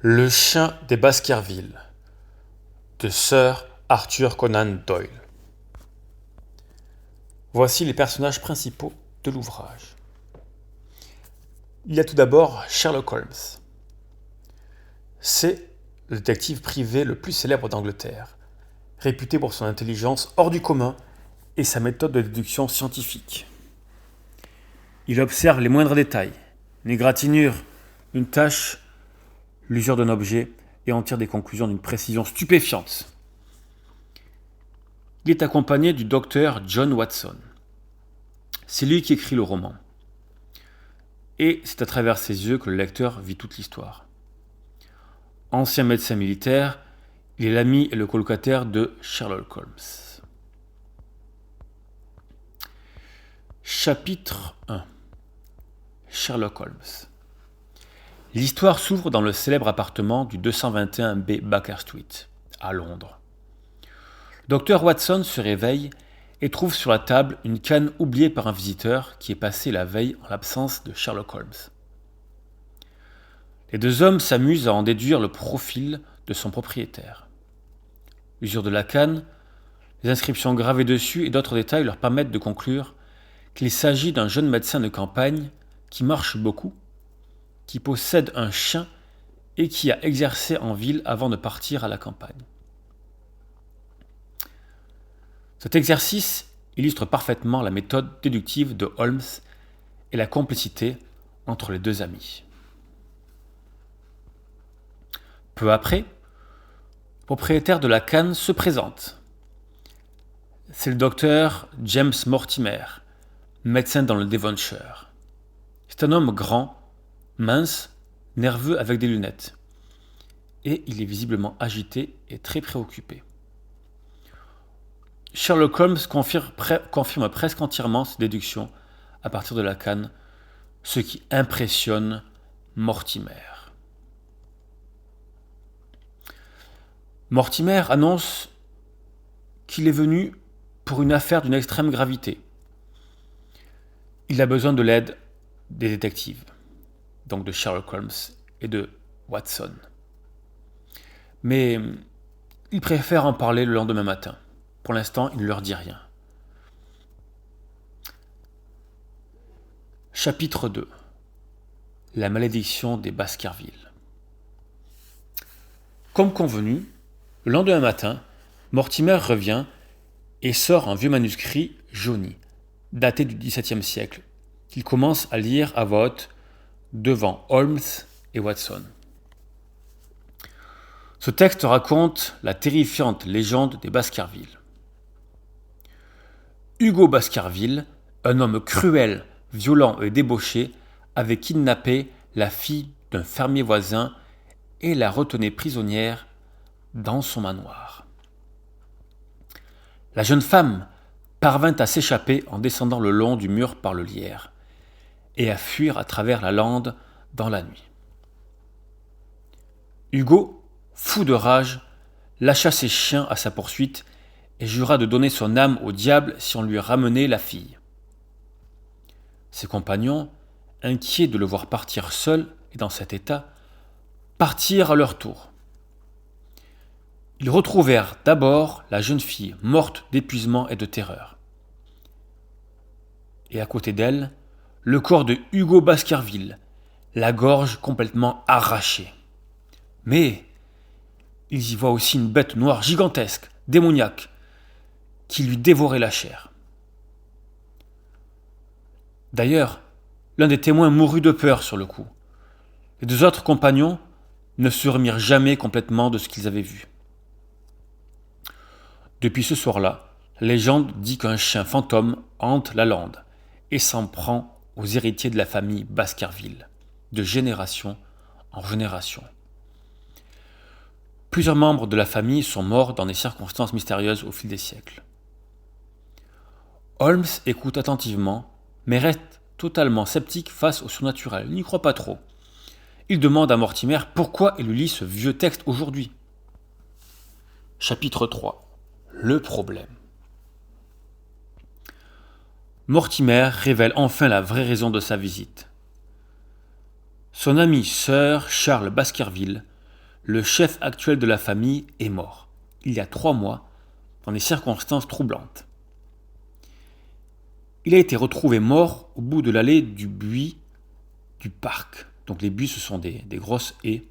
Le chien des Baskerville de Sir Arthur Conan Doyle. Voici les personnages principaux de l'ouvrage. Il y a tout d'abord Sherlock Holmes. C'est le détective privé le plus célèbre d'Angleterre, réputé pour son intelligence hors du commun et sa méthode de déduction scientifique. Il observe les moindres détails, une égratignure, une tache, l'usure d'un objet, et en tire des conclusions d'une précision stupéfiante. Il est accompagné du docteur John Watson. C'est lui qui écrit le roman. Et c'est à travers ses yeux que le lecteur vit toute l'histoire. Ancien médecin militaire, il est l'ami et le colocataire de Sherlock Holmes. Chapitre 1. Sherlock Holmes. L'histoire s'ouvre dans le célèbre appartement du 221B Baker Street, à Londres. Le docteur Watson se réveille et trouve sur la table une canne oubliée par un visiteur qui est passé la veille en l'absence de Sherlock Holmes. Les deux hommes s'amusent à en déduire le profil de son propriétaire. L'usure de la canne, les inscriptions gravées dessus et d'autres détails leur permettent de conclure qu'il s'agit d'un jeune médecin de campagne qui marche beaucoup, qui possède un chien et qui a exercé en ville avant de partir à la campagne. Cet exercice illustre parfaitement la méthode déductive de Holmes et la complicité entre les deux amis. Peu après, le propriétaire de la canne se présente. C'est le docteur James Mortimer, médecin dans le Devonshire. C'est un homme grand, mince, nerveux avec des lunettes. Et il est visiblement agité et très préoccupé. Sherlock Holmes confirme presque entièrement ses déductions à partir de la canne, ce qui impressionne Mortimer. Mortimer annonce qu'il est venu pour une affaire d'une extrême gravité. Il a besoin de l'aide des détectives, donc de Sherlock Holmes et de Watson. Mais il préfère en parler le lendemain matin. Pour l'instant, il ne leur dit rien. Chapitre 2. La malédiction des Baskerville. Comme convenu, le lendemain matin, Mortimer revient et sort un vieux manuscrit jauni, daté du XVIIe siècle, qu'il commence à lire à voix haute devant Holmes et Watson. Ce texte raconte la terrifiante légende des Baskerville. Hugo Baskerville, un homme cruel, violent et débauché, avait kidnappé la fille d'un fermier voisin et la retenait prisonnière dans son manoir. La jeune femme parvint à s'échapper en descendant le long du mur par le lierre et à fuir à travers la lande dans la nuit. Hugo, fou de rage, lâcha ses chiens à sa poursuite et jura de donner son âme au diable si on lui ramenait la fille. Ses compagnons, inquiets de le voir partir seul et dans cet état, partirent à leur tour. Ils retrouvèrent d'abord la jeune fille morte d'épuisement et de terreur. Et à côté d'elle, le corps de Hugo Baskerville, la gorge complètement arrachée. Mais ils y voient aussi une bête noire gigantesque, démoniaque, qui lui dévorait la chair. D'ailleurs, l'un des témoins mourut de peur sur le coup. Les deux autres compagnons ne se remirent jamais complètement de ce qu'ils avaient vu. Depuis ce soir-là, la légende dit qu'un chien fantôme hante la lande et s'en prend aux héritiers de la famille Baskerville, de génération en génération. Plusieurs membres de la famille sont morts dans des circonstances mystérieuses au fil des siècles. Holmes écoute attentivement, mais reste totalement sceptique face au surnaturel. Il n'y croit pas trop. Il demande à Mortimer pourquoi il lui lit ce vieux texte aujourd'hui. Chapitre 3. Le problème. Mortimer révèle enfin la vraie raison de sa visite. Son ami Sir Charles Baskerville le chef actuel de la famille est mort, il y a 3 mois, dans des circonstances troublantes. Il a été retrouvé mort au bout de l'allée du buis du parc. Donc les buis, ce sont des grosses haies.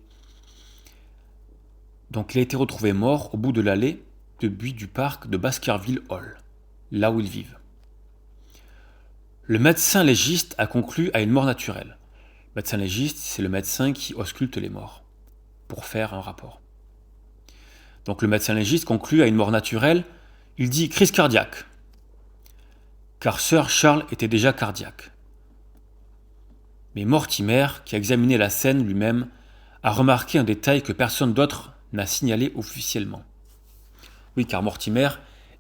Donc il a été retrouvé mort au bout de l'allée de buis du parc de Baskerville Hall, là où ils vivent. Le médecin légiste a conclu à une mort naturelle. Le médecin légiste, c'est le médecin qui ausculte les morts pour faire un rapport. Donc le médecin légiste conclut à une mort naturelle, il dit crise cardiaque, car Sir Charles était déjà cardiaque. Mais Mortimer, qui a examiné la scène lui-même, a remarqué un détail que personne d'autre n'a signalé officiellement. Oui, car Mortimer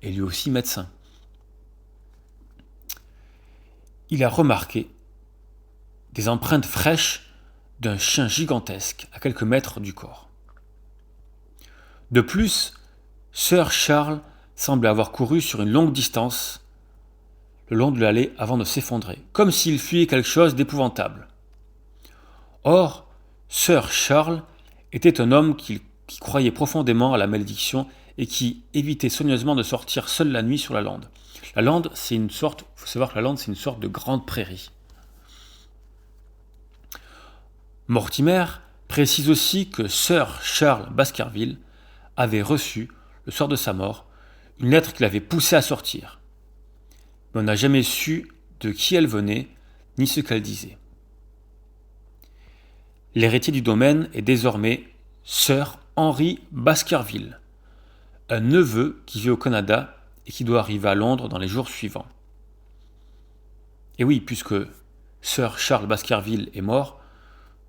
est lui aussi médecin. Il a remarqué des empreintes fraîches d'un chien gigantesque à quelques mètres du corps. De plus, Sir Charles semble avoir couru sur une longue distance le long de l'allée avant de s'effondrer, comme s'il fuyait quelque chose d'épouvantable. Or, Sir Charles était un homme qui croyait profondément à la malédiction et qui évitait soigneusement de sortir seul la nuit sur la lande. La lande, il faut savoir que la lande, c'est une sorte de grande prairie. Mortimer précise aussi que Sir Charles Baskerville avait reçu, le soir de sa mort, une lettre qui l'avait poussé à sortir. Mais on n'a jamais su de qui elle venait, ni ce qu'elle disait. L'héritier du domaine est désormais Sir Henry Baskerville, un neveu qui vit au Canada et qui doit arriver à Londres dans les jours suivants. Et oui, puisque Sir Charles Baskerville est mort,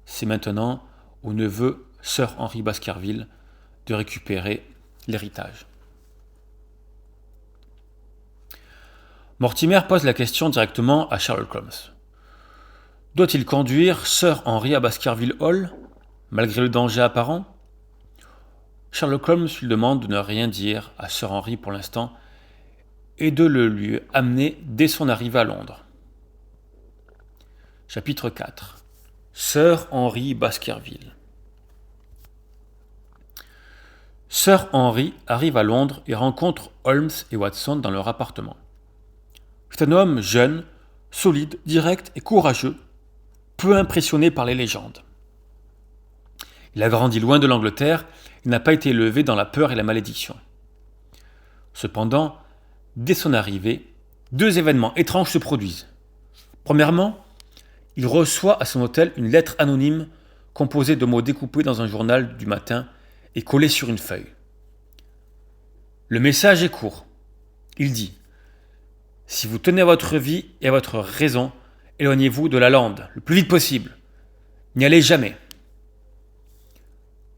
c'est maintenant au neveu Sir Henry Baskerville de récupérer l'héritage. Mortimer pose la question directement à Sherlock Holmes. Doit-il conduire Sir Henry à Baskerville Hall, malgré le danger apparent ? Sherlock Holmes lui demande de ne rien dire à Sir Henry pour l'instant et de le lui amener dès son arrivée à Londres. Chapitre 4. Sir Henry Baskerville. Sir Henry arrive à Londres et rencontre Holmes et Watson dans leur appartement. C'est un homme jeune, solide, direct et courageux, peu impressionné par les légendes. Il a grandi loin de l'Angleterre et n'a pas été élevé dans la peur et la malédiction. Cependant, dès son arrivée, 2 événements étranges se produisent. Premièrement, il reçoit à son hôtel une lettre anonyme composée de mots découpés dans un journal du matin et collés sur une feuille. Le message est court. Il dit « Si vous tenez à votre vie et à votre raison, éloignez-vous de la lande le plus vite possible. N'y allez jamais. »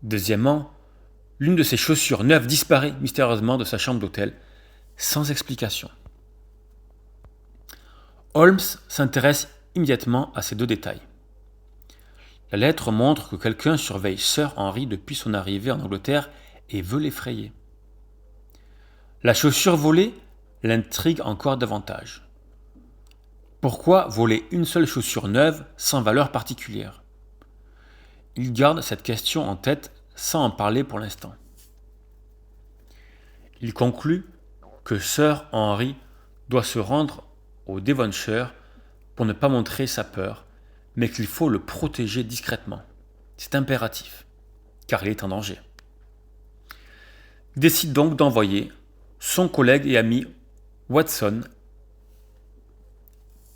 Deuxièmement, l'une de ses chaussures neuves disparaît mystérieusement de sa chambre d'hôtel, sans explication. Holmes s'intéresse immédiatement à ces 2 détails. La lettre montre que quelqu'un surveille Sir Henry depuis son arrivée en Angleterre et veut l'effrayer. La chaussure volée l'intrigue encore davantage. Pourquoi voler une seule chaussure neuve sans valeur particulière ? Il garde cette question en tête sans en parler pour l'instant. Il conclut que Sir Henry doit se rendre au Devonshire pour ne pas montrer sa peur, mais qu'il faut le protéger discrètement. C'est impératif, car il est en danger. Il décide donc d'envoyer son collègue et ami Watson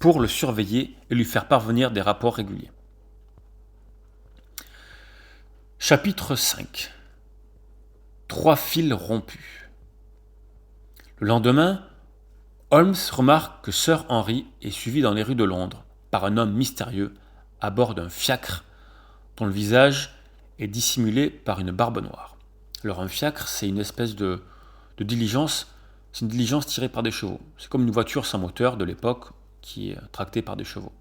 pour le surveiller et lui faire parvenir des rapports réguliers. Chapitre 5. 3 fils rompus. Le lendemain, Holmes remarque que Sir Henry est suivi dans les rues de Londres par un homme mystérieux à bord d'un fiacre dont le visage est dissimulé par une barbe noire. Alors un fiacre, c'est une espèce de diligence, c'est une diligence tirée par des chevaux. C'est comme une voiture sans moteur de l'époque qui est tractée par des chevaux.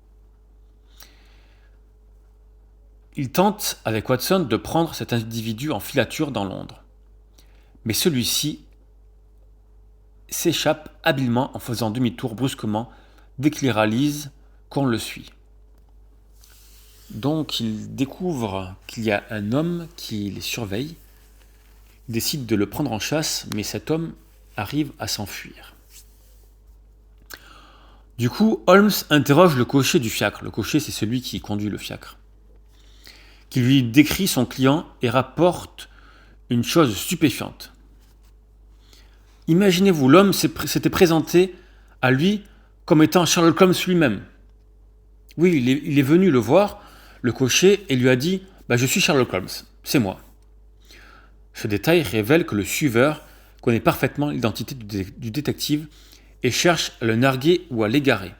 Il tente avec Watson de prendre cet individu en filature dans Londres. Mais celui-ci s'échappe habilement en faisant demi-tour brusquement dès qu'il réalise qu'on le suit. Donc il découvre qu'il y a un homme qui les surveille. Il décide de le prendre en chasse, mais cet homme arrive à s'enfuir. Du coup, Holmes interroge le cocher du fiacre. Le cocher, c'est celui qui conduit le fiacre, qui lui décrit son client et rapporte une chose stupéfiante. Imaginez-vous, l'homme s'était présenté à lui comme étant Sherlock Holmes lui-même. Oui, il est venu le voir, le cocher, et lui a dit « Je suis Sherlock Holmes, c'est moi ». Ce détail révèle que le suiveur connaît parfaitement l'identité du détective et cherche à le narguer ou à l'égarer.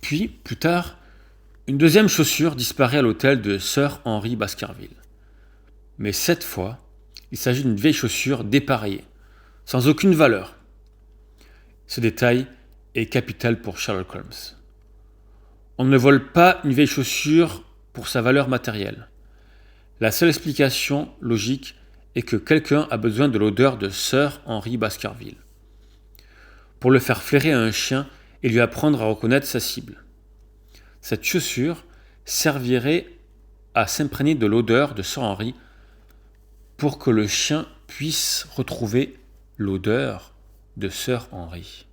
Puis, plus tard, une deuxième chaussure disparaît à l'hôtel de Sir Henry Baskerville. Mais cette fois, il s'agit d'une vieille chaussure dépareillée, sans aucune valeur. Ce détail est capital pour Sherlock Holmes. On ne vole pas une vieille chaussure pour sa valeur matérielle. La seule explication logique est que quelqu'un a besoin de l'odeur de Sir Henry Baskerville pour le faire flairer à un chien et lui apprendre à reconnaître sa cible. Cette chaussure servirait à s'imprégner de l'odeur de Sir Henry pour que le chien puisse retrouver l'odeur de Sir Henry.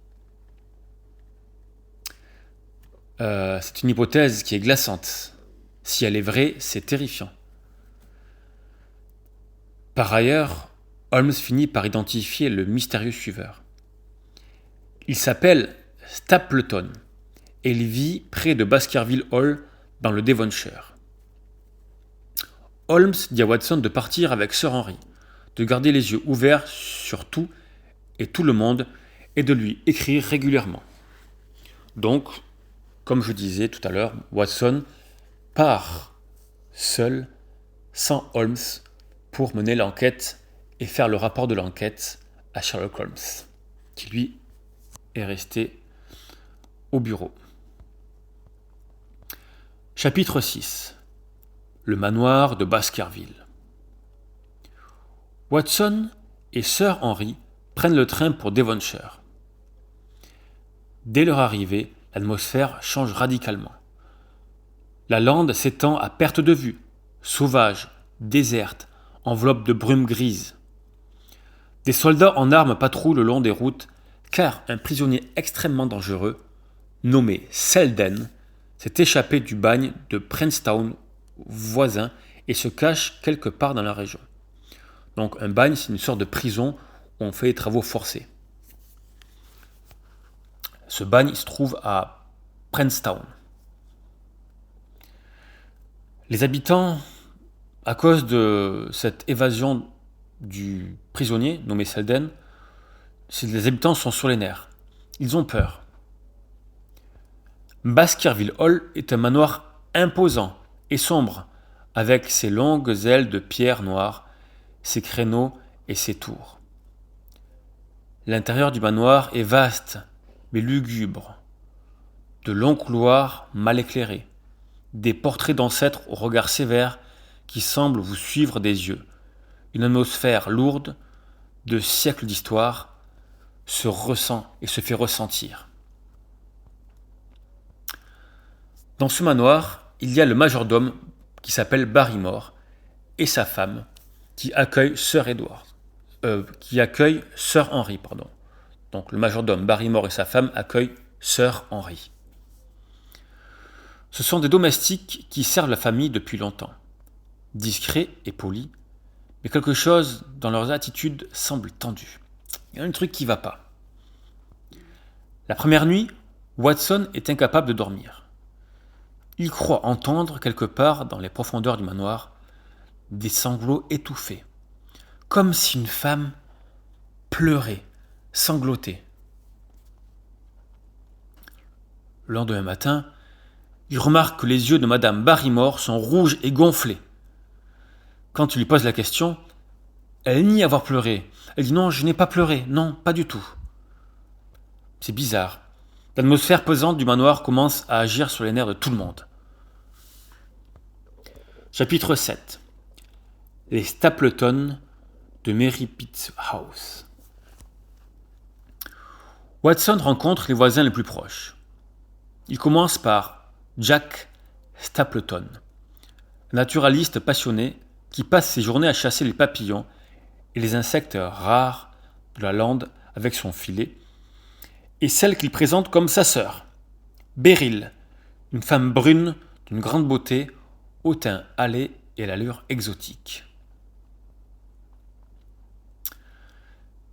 C'est une hypothèse qui est glaçante. Si elle est vraie, c'est terrifiant. Par ailleurs, Holmes finit par identifier le mystérieux suiveur. Il s'appelle Stapleton et il vit près de Baskerville Hall dans le Devonshire. Holmes dit à Watson de partir avec Sir Henry, de garder les yeux ouverts sur tout et tout le monde et de lui écrire régulièrement. Donc, comme je disais tout à l'heure, Watson part seul, sans Holmes, pour mener l'enquête et faire le rapport de l'enquête à Sherlock Holmes, qui lui est resté au bureau. Chapitre 6. Le manoir de Baskerville. Watson et Sir Henry prennent le train pour Devonshire. Dès leur arrivée, l'atmosphère change radicalement. La lande s'étend à perte de vue, sauvage, déserte, enveloppe de brume grise. Des soldats en armes patrouillent le long des routes, car un prisonnier extrêmement dangereux, nommé Selden, s'est échappé du bagne de Princetown voisin et se cache quelque part dans la région. Donc un bagne, c'est une sorte de prison où on fait des travaux forcés. Ce bagne se trouve à Princetown. Les habitants, à cause de cette évasion du prisonnier nommé Selden, les habitants sont sur les nerfs. Ils ont peur. Baskerville Hall est un manoir imposant et sombre, avec ses longues ailes de pierre noire, ses créneaux et ses tours. L'intérieur du manoir est vaste, mais lugubre. De longs couloirs mal éclairés, des portraits d'ancêtres au regard sévère qui semblent vous suivre des yeux. Une atmosphère lourde de siècles d'histoire se ressent et se fait ressentir. Dans ce manoir, il y a le majordome qui s'appelle Barrymore et sa femme qui accueille Sir Henry. Donc le majordome Barrymore et sa femme accueillent Sir Henry. Ce sont des domestiques qui servent la famille depuis longtemps, discrets et polis, mais quelque chose dans leurs attitudes semble tendu. Il y a un truc qui ne va pas. La première nuit, Watson est incapable de dormir. Il croit entendre quelque part dans les profondeurs du manoir des sanglots étouffés, comme si une femme pleurait, sanglotait. Le lendemain matin, il remarque que les yeux de Madame Barrymore sont rouges et gonflés. Quand il lui pose la question, elle nie avoir pleuré. Elle dit « Non, je n'ai pas pleuré. Non, pas du tout. » C'est bizarre. L'atmosphère pesante du manoir commence à agir sur les nerfs de tout le monde. Chapitre 7. Les Stapleton de Merripit House. Watson rencontre les voisins les plus proches. Il commence par Jack Stapleton, naturaliste passionné qui passe ses journées à chasser les papillons et les insectes rares de la lande avec son filet, et celle qu'il présente comme sa sœur, Beryl, une femme brune d'une grande beauté, au teint hâlé et à l'allure exotique.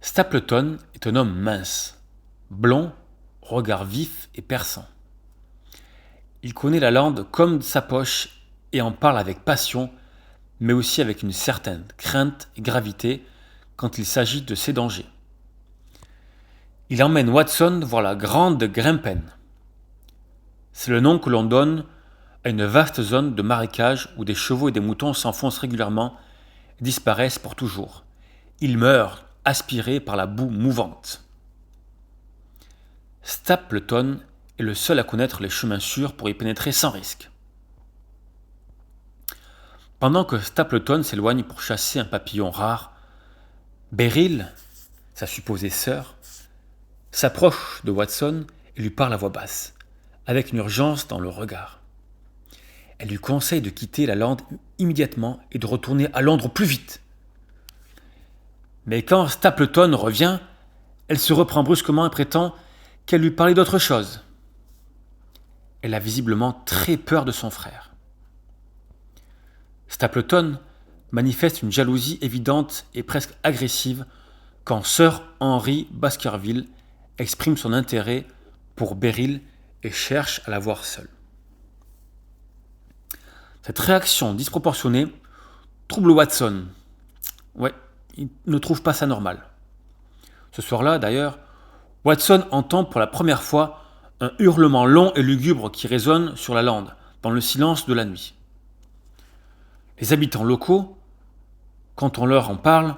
Stapleton est un homme mince, blond, regard vif et perçant. Il connaît la lande comme sa poche et en parle avec passion, mais aussi avec une certaine crainte et gravité quand il s'agit de ses dangers. Il emmène Watson voir la grande Grimpen. C'est le nom que l'on donne à une vaste zone de marécage où des chevaux et des moutons s'enfoncent régulièrement et disparaissent pour toujours. Ils meurent, aspirés par la boue mouvante. Stapleton est le seul à connaître les chemins sûrs pour y pénétrer sans risque. Pendant que Stapleton s'éloigne pour chasser un papillon rare, Beryl, sa supposée sœur, s'approche de Watson et lui parle à voix basse, avec une urgence dans le regard. Elle lui conseille de quitter la lande immédiatement et de retourner à Londres au plus vite. Mais quand Stapleton revient, elle se reprend brusquement et prétend qu'elle lui parlait d'autre chose. Elle a visiblement très peur de son frère. Stapleton manifeste une jalousie évidente et presque agressive quand Sir Henry Baskerville exprime son intérêt pour Beryl et cherche à la voir seule. Cette réaction disproportionnée trouble Watson. Ouais, il ne trouve pas ça normal. Ce soir-là, d'ailleurs, Watson entend pour la première fois un hurlement long et lugubre qui résonne sur la lande, dans le silence de la nuit. Les habitants locaux, quand on leur en parle,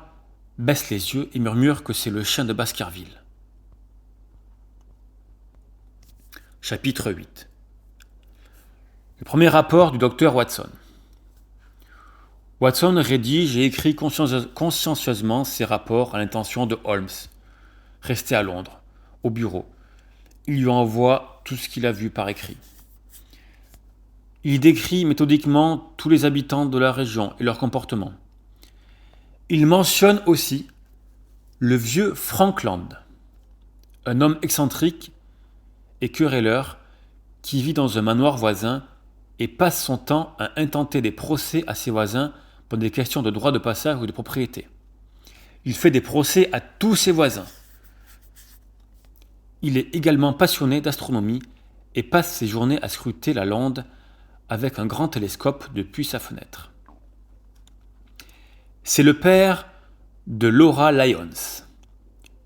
baissent les yeux et murmurent que c'est le chien de Baskerville. Chapitre 8. Le premier rapport du docteur Watson. Watson rédige et écrit consciencieusement ses rapports à l'intention de Holmes, resté à Londres, au bureau. Il lui envoie tout ce qu'il a vu par écrit. Il décrit méthodiquement tous les habitants de la région et leur comportement. Il mentionne aussi le vieux Frankland, un homme excentrique et querelleur qui vit dans un manoir voisin et passe son temps à intenter des procès à ses voisins pour des questions de droit de passage ou de propriété. Il fait des procès à tous ses voisins. Il est également passionné d'astronomie et passe ses journées à scruter la lande avec un grand télescope depuis sa fenêtre. C'est le père de Laura Lyons,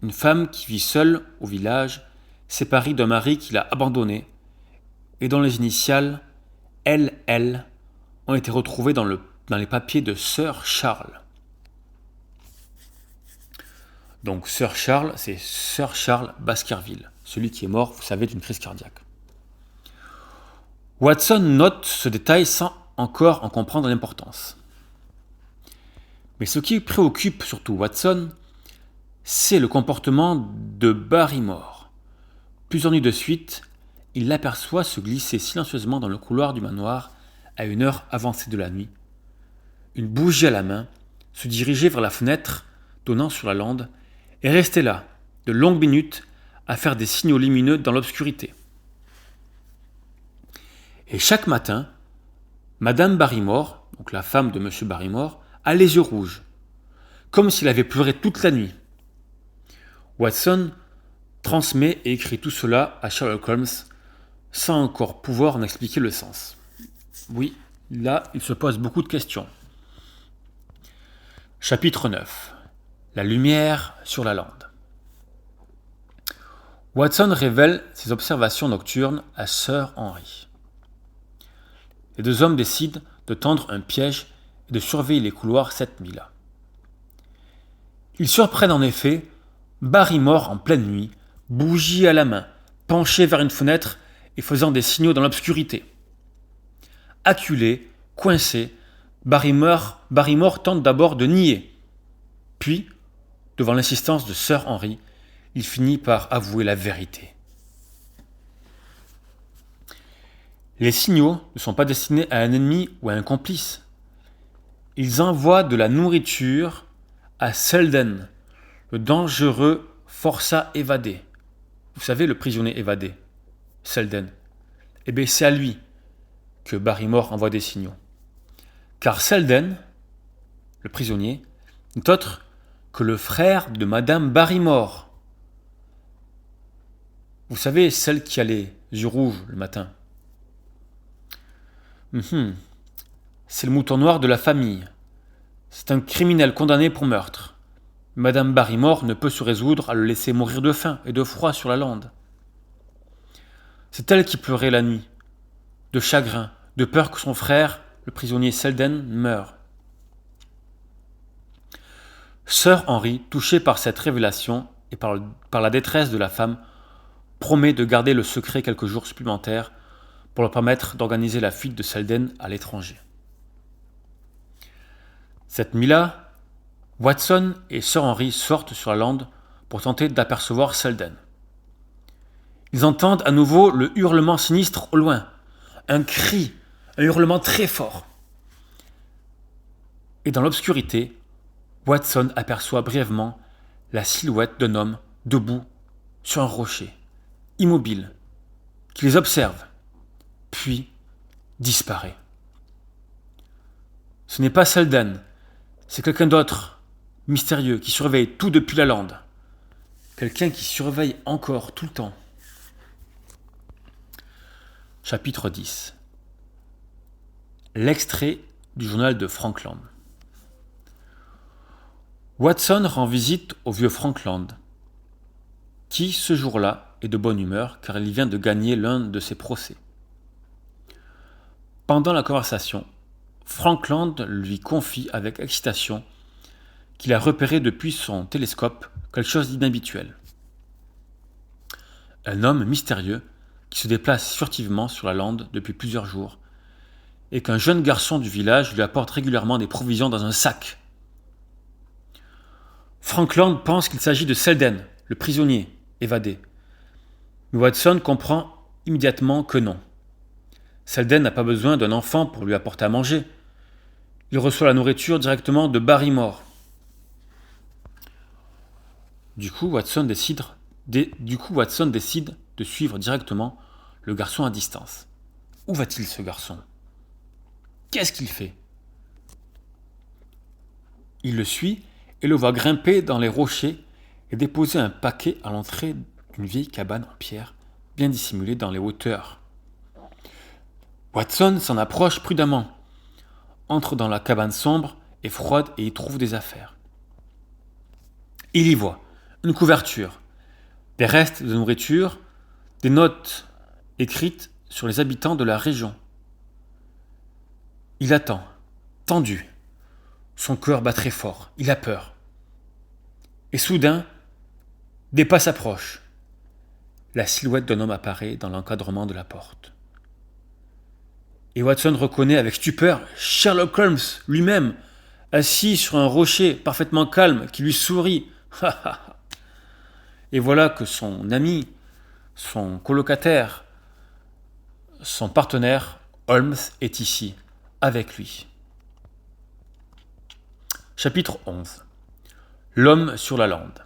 une femme qui vit seule au village, séparée d'un mari qui l'a abandonnée et dont les initiales LL ont été retrouvées dans les papiers de Sir Charles. Donc Sir Charles, c'est Sir Charles Baskerville, celui qui est mort, vous savez, d'une crise cardiaque. Watson note ce détail sans encore en comprendre l'importance. Mais ce qui préoccupe surtout Watson, c'est le comportement de Barrymore. Plusieurs nuits de suite, il l'aperçoit se glisser silencieusement dans le couloir du manoir à une heure avancée de la nuit, une bougie à la main, se diriger vers la fenêtre donnant sur la lande et rester là, de longues minutes, à faire des signaux lumineux dans l'obscurité. Et chaque matin, Madame Barrymore, donc la femme de Monsieur Barrymore, a les yeux rouges, comme s'il avait pleuré toute la nuit. Watson transmet et écrit tout cela à Sherlock Holmes sans encore pouvoir en expliquer le sens. Oui, là, il se pose beaucoup de questions. Chapitre 9. La lumière sur la lande. Watson révèle ses observations nocturnes à Sir Henry. Les deux hommes décident de tendre un piège et de surveiller les couloirs cette nuit-là. Ils surprennent en effet Barrymore en pleine nuit, bougie à la main, penché vers une fenêtre et faisant des signaux dans l'obscurité. Acculé, coincé, Barrymore tente d'abord de nier. Puis, devant l'insistance de Sir Henry, il finit par avouer la vérité. Les signaux ne sont pas destinés à un ennemi ou à un complice. Ils envoient de la nourriture à Selden, le dangereux forçat évadé. Vous savez, le prisonnier évadé, Selden. Eh bien, c'est à lui que Barrymore envoie des signaux. Car Selden, le prisonnier, n'est autre que le frère de Madame Barrymore. Vous savez, celle qui a les yeux rouges le matin. C'est le mouton noir de la famille. C'est un criminel condamné pour meurtre. Madame Barrymore ne peut se résoudre à le laisser mourir de faim et de froid sur la lande. C'est elle qui pleurait la nuit, de chagrin, de peur que son frère, le prisonnier Selden, meure. Sir Henry, touché par cette révélation et par la détresse de la femme, promet de garder le secret quelques jours supplémentaires pour leur permettre d'organiser la fuite de Selden à l'étranger. Cette nuit-là, Watson et Sir Henry sortent sur la lande pour tenter d'apercevoir Selden. Ils entendent à nouveau le hurlement sinistre au loin, un cri, un hurlement très fort. Et dans l'obscurité, Watson aperçoit brièvement la silhouette d'un homme debout sur un rocher, immobile, qui les observe, puis disparaît. Ce n'est pas Selden, c'est quelqu'un d'autre, mystérieux, qui surveille tout depuis la lande. Quelqu'un qui surveille encore tout le temps. Chapitre 10. L'extrait du journal de Frankland. Watson rend visite au vieux Frankland, qui, ce jour-là, est de bonne humeur car il vient de gagner l'un de ses procès. Pendant la conversation, Frankland lui confie avec excitation qu'il a repéré depuis son télescope quelque chose d'inhabituel. Un homme mystérieux qui se déplace furtivement sur la lande depuis plusieurs jours et qu'un jeune garçon du village lui apporte régulièrement des provisions dans un sac. Frankland pense qu'il s'agit de Selden, le prisonnier évadé. Mais Watson comprend immédiatement que non. Selden n'a pas besoin d'un enfant pour lui apporter à manger. Il reçoit la nourriture directement de Barrymore. Du coup, Watson décide de suivre directement le garçon à distance. Où va-t-il, ce garçon ? Qu'est-ce qu'il fait ? Il le suit et le voit grimper dans les rochers et déposer un paquet à l'entrée d'une vieille cabane en pierre, bien dissimulée dans les hauteurs. Watson s'en approche prudemment, entre dans la cabane sombre et froide et y trouve des affaires. Il y voit une couverture, des restes de nourriture, des notes écrites sur les habitants de la région. Il attend, tendu. Son cœur bat très fort, il a peur. Et soudain, des pas s'approchent. La silhouette d'un homme apparaît dans l'encadrement de la porte. Et Watson reconnaît avec stupeur Sherlock Holmes lui-même, assis sur un rocher parfaitement calme, qui lui sourit. Et voilà que son ami, son colocataire, son partenaire, Holmes, est ici, avec lui. Chapitre 11. L'homme sur la lande.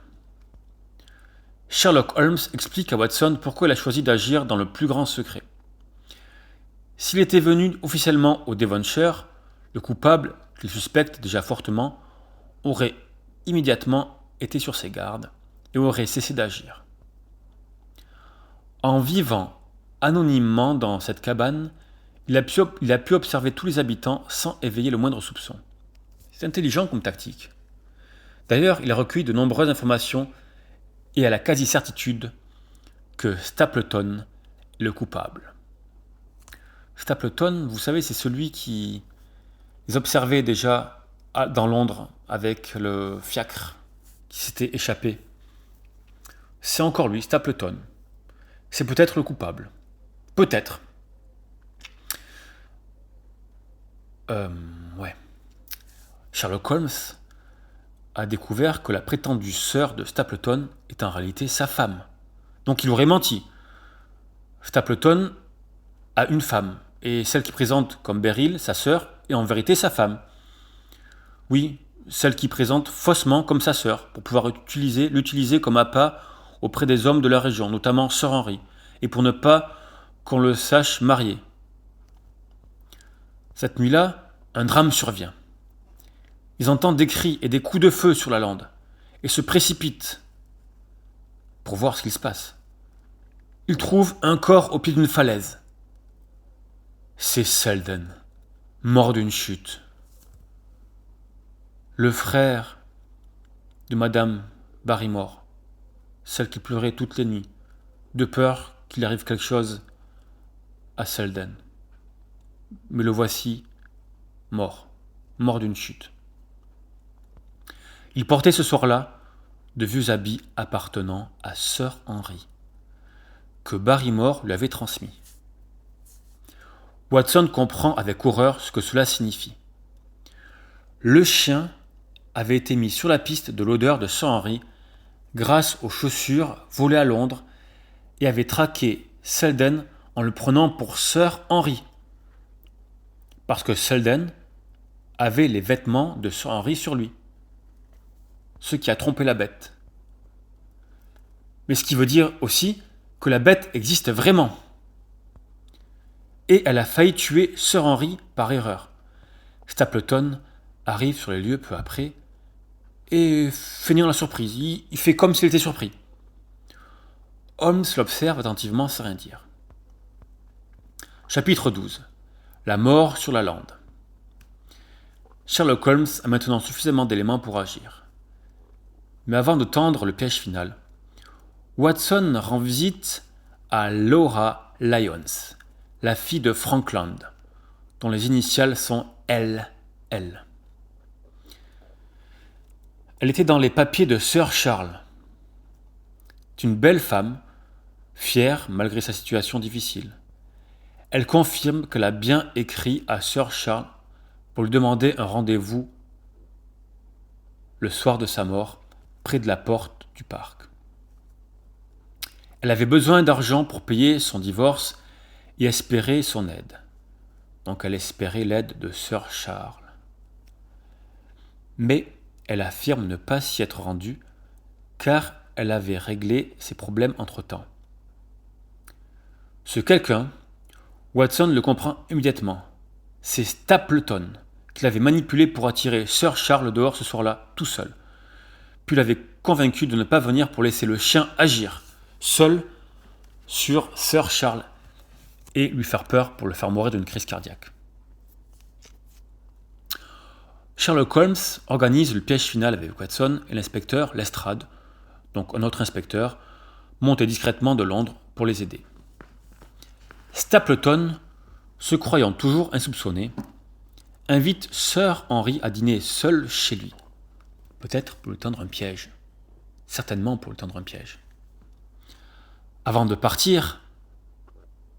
Sherlock Holmes explique à Watson pourquoi il a choisi d'agir dans le plus grand secret. S'il était venu officiellement au Devonshire, le coupable, qu'il suspecte déjà fortement, aurait immédiatement été sur ses gardes et aurait cessé d'agir. En vivant anonymement dans cette cabane, il a pu observer tous les habitants sans éveiller le moindre soupçon. C'est intelligent comme tactique. D'ailleurs, il a recueilli de nombreuses informations et a la quasi-certitude que Stapleton est le coupable. Stapleton, vous savez, c'est celui qui les observait déjà dans Londres avec le fiacre qui s'était échappé. C'est encore lui, Stapleton. C'est peut-être le coupable. Peut-être. Ouais. Sherlock Holmes a découvert que la prétendue sœur de Stapleton est en réalité sa femme. Donc il aurait menti. Stapleton a une femme, et celle qui présente comme Beryl, sa sœur, est en vérité sa femme. Oui, celle qui présente faussement comme sa sœur, pour pouvoir l'utiliser comme appât auprès des hommes de la région, notamment Sir Henry, et pour ne pas qu'on le sache marié. Cette nuit-là, un drame survient. Ils entendent des cris et des coups de feu sur la lande, et se précipitent pour voir ce qu'il se passe. Ils trouvent un corps au pied d'une falaise. C'est Selden, mort d'une chute. Le frère de Madame Barrymore, celle qui pleurait toutes les nuits, de peur qu'il arrive quelque chose à Selden. Mais le voici mort d'une chute. Il portait ce soir-là de vieux habits appartenant à Sir Henry, que Barrymore lui avait transmis. Watson comprend avec horreur ce que cela signifie. Le chien avait été mis sur la piste de l'odeur de Sir Henry grâce aux chaussures volées à Londres et avait traqué Selden en le prenant pour Sir Henry. Parce que Selden avait les vêtements de Sir Henry sur lui. Ce qui a trompé la bête. Mais ce qui veut dire aussi que la bête existe vraiment. Et elle a failli tuer Sir Henry par erreur. Stapleton arrive sur les lieux peu après et feignant la surprise. Il fait comme s'il était surpris. Holmes l'observe attentivement sans rien dire. Chapitre 12. La mort sur la lande. Sherlock Holmes a maintenant suffisamment d'éléments pour agir. Mais avant de tendre le piège final, Watson rend visite à Laura Lyons, la fille de Frankland, dont les initiales sont LL. Elle était dans les papiers de Sir Charles. C'est une belle femme, fière malgré sa situation difficile. Elle confirme qu'elle a bien écrit à Sir Charles pour lui demander un rendez-vous le soir de sa mort, près de la porte du parc. Elle avait besoin d'argent pour payer son divorce et espérait son aide. Donc elle espérait l'aide de Sir Charles. Mais elle affirme ne pas s'y être rendue, car elle avait réglé ses problèmes entre-temps. Ce quelqu'un, Watson le comprend immédiatement. C'est Stapleton, qui l'avait manipulé pour attirer Sir Charles dehors ce soir-là, tout seul. Puis l'avait convaincu de ne pas venir pour laisser le chien agir, seul, sur Sir Charles, et lui faire peur pour le faire mourir d'une crise cardiaque. Sherlock Holmes organise le piège final avec Watson et l'inspecteur Lestrade, donc un autre inspecteur, monté discrètement de Londres pour les aider. Stapleton, se croyant toujours insoupçonné, invite Sir Henry à dîner seul chez lui. Peut-être pour lui tendre un piège. Certainement pour lui tendre un piège. Avant de partir,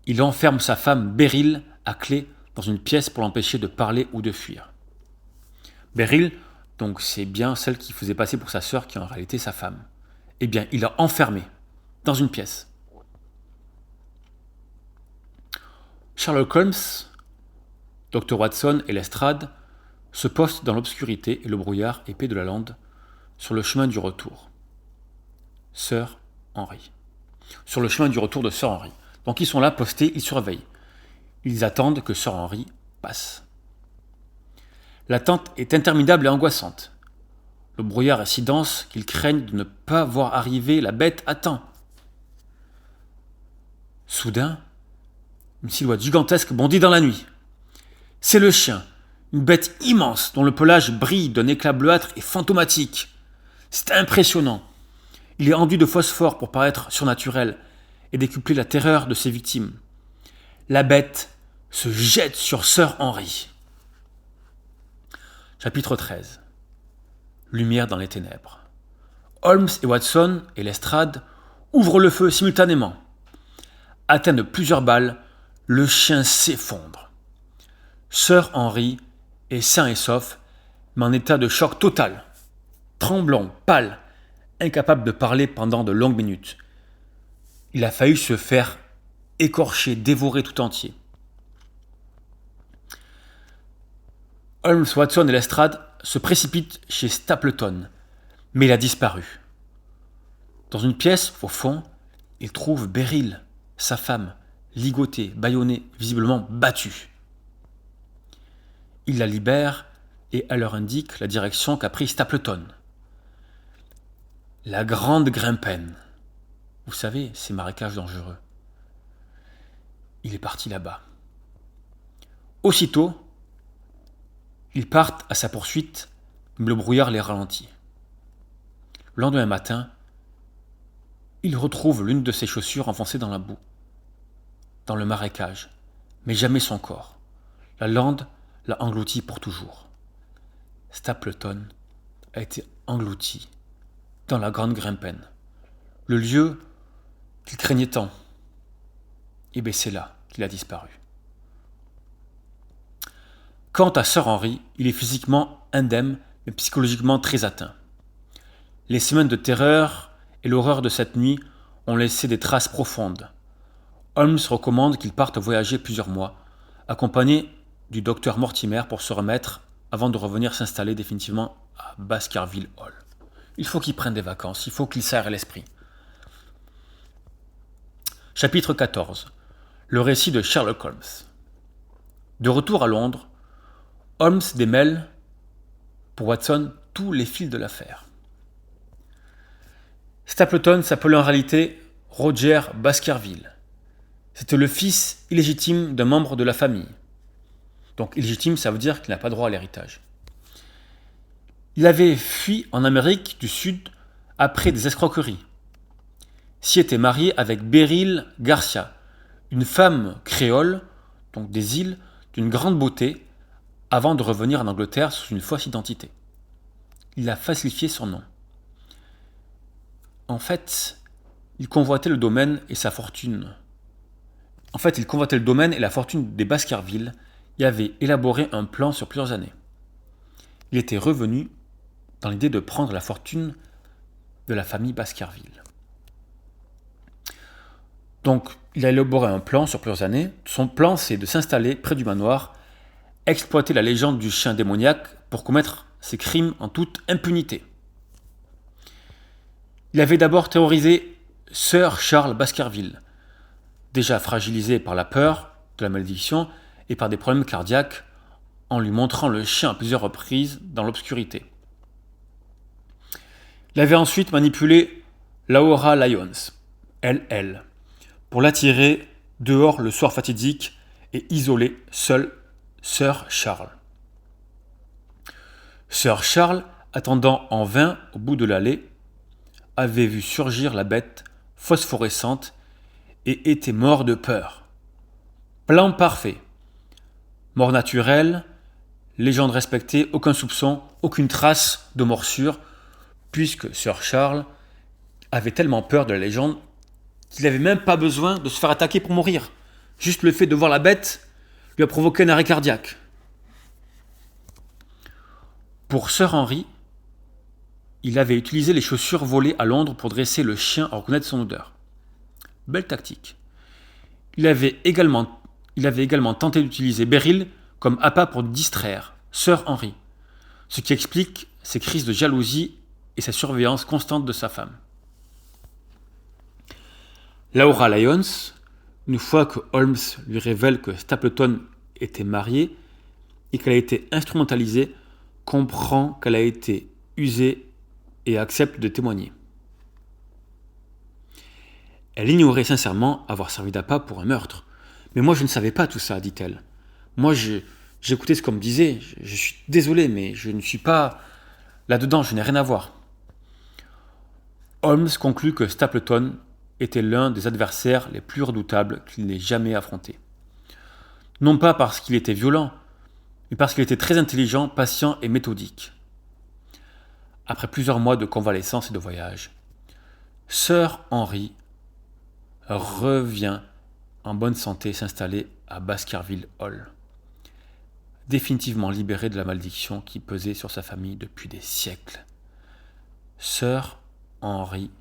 il enferme sa femme Beryl à clé dans une pièce pour l'empêcher de parler ou de fuir. Beryl, donc c'est bien celle qui faisait passer pour sa sœur qui est en réalité sa femme. Eh bien, il l'a enfermée dans une pièce. Sherlock Holmes, Dr. Watson et Lestrade se postent dans l'obscurité et le brouillard épais de la lande sur le chemin du retour. Sir Henry. Sur le chemin du retour de Sir Henry. Donc ils sont là postés, ils surveillent. Ils attendent que Sir Henry passe. L'attente est interminable et angoissante. Le brouillard est si dense qu'ils craignent de ne pas voir arriver la bête à temps. Soudain, une silhouette gigantesque bondit dans la nuit. C'est le chien, une bête immense dont le pelage brille d'un éclat bleuâtre et fantomatique. C'est impressionnant. Il est enduit de phosphore pour paraître surnaturel et décupler la terreur de ses victimes. La bête se jette sur Sir Henry. Chapitre 13. Lumière dans les ténèbres. Holmes et Watson et Lestrade ouvrent le feu simultanément. Atteint de plusieurs balles, le chien s'effondre. Sir Henry est sain et sauf, mais en état de choc total. Tremblant, pâle, incapable de parler pendant de longues minutes. Il a failli se faire écorcher, dévorer tout entier. Holmes, Watson et Lestrade se précipitent chez Stapleton, mais il a disparu. Dans une pièce, au fond, ils trouvent Beryl, sa femme, ligotée, bâillonnée, visiblement battue. Ils la libèrent et elle leur indique la direction qu'a pris Stapleton. La Grande Grimpen. Vous savez, ces marécages dangereux. Il est parti là-bas. Aussitôt, ils partent à sa poursuite, mais le brouillard les ralentit. Le lendemain matin, ils retrouvent l'une de ses chaussures enfoncée dans la boue, dans le marécage, mais jamais son corps. La lande l'a englouti pour toujours. Stapleton a été englouti dans la Grande Grimpen, le lieu qu'il craignait tant. Et bien c'est là qu'il a disparu. Quant à Sir Henry, il est physiquement indemne, mais psychologiquement très atteint. Les semaines de terreur et l'horreur de cette nuit ont laissé des traces profondes. Holmes recommande qu'il parte voyager plusieurs mois, accompagné du docteur Mortimer pour se remettre avant de revenir s'installer définitivement à Baskerville Hall. Il faut qu'il prenne des vacances, il faut qu'il s'aère l'esprit. Chapitre 14. Le récit de Sherlock Holmes. De retour à Londres, Holmes démêle pour Watson tous les fils de l'affaire. Stapleton s'appelait en réalité Roger Baskerville. C'était le fils illégitime d'un membre de la famille. Donc illégitime, ça veut dire qu'il n'a pas droit à l'héritage. Il avait fui en Amérique du Sud après des escroqueries. S'y était marié avec Beryl Garcia, une femme créole, donc des îles, d'une grande beauté, avant de revenir en Angleterre sous une fausse identité. Il a falsifié son nom. En fait, il convoitait le domaine et sa fortune. La fortune des Baskerville et avait élaboré un plan sur plusieurs années. Il était revenu dans l'idée de prendre la fortune de la famille Baskerville. Donc, il a élaboré un plan sur plusieurs années. Son plan, c'est de s'installer près du manoir, exploiter la légende du chien démoniaque pour commettre ses crimes en toute impunité. Il avait d'abord terrorisé Sir Charles Baskerville, déjà fragilisé par la peur de la malédiction et par des problèmes cardiaques, en lui montrant le chien à plusieurs reprises dans l'obscurité. Il avait ensuite manipulé Laura Lyons, LL, pour l'attirer dehors le soir fatidique et isoler seul Sir Charles. Sir Charles, attendant en vain au bout de l'allée, avait vu surgir la bête phosphorescente et était mort de peur. Plan parfait. Mort naturelle, légende respectée, aucun soupçon, aucune trace de morsure, puisque Sir Charles avait tellement peur de la légende qu'il n'avait même pas besoin de se faire attaquer pour mourir. Juste le fait de voir la bête lui a provoqué un arrêt cardiaque. Pour Sir Henry, il avait utilisé les chaussures volées à Londres pour dresser le chien à reconnaître son odeur. Belle tactique. Il avait également tenté d'utiliser Beryl comme appât pour distraire Sir Henry, ce qui explique ses crises de jalousie et sa surveillance constante de sa femme. Laura Lyons, une fois que Holmes lui révèle que Stapleton était marié et qu'elle a été instrumentalisée, comprend qu'elle a été usée et accepte de témoigner. Elle ignorait sincèrement avoir servi d'appât pour un meurtre. « Mais moi je ne savais pas tout ça, dit-elle. Moi j'écoutais ce qu'on me disait, je suis désolé, mais je ne suis pas là-dedans, je n'ai rien à voir. » Holmes conclut que Stapleton était l'un des adversaires les plus redoutables qu'il n'ait jamais affrontés. Non pas parce qu'il était violent, mais parce qu'il était très intelligent, patient et méthodique. Après plusieurs mois de convalescence et de voyage, Sir Henry revient en bonne santé s'installer à Baskerville Hall, définitivement libéré de la malédiction qui pesait sur sa famille depuis des siècles. Sir Henry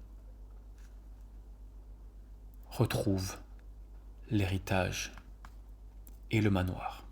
retrouve l'héritage et le manoir.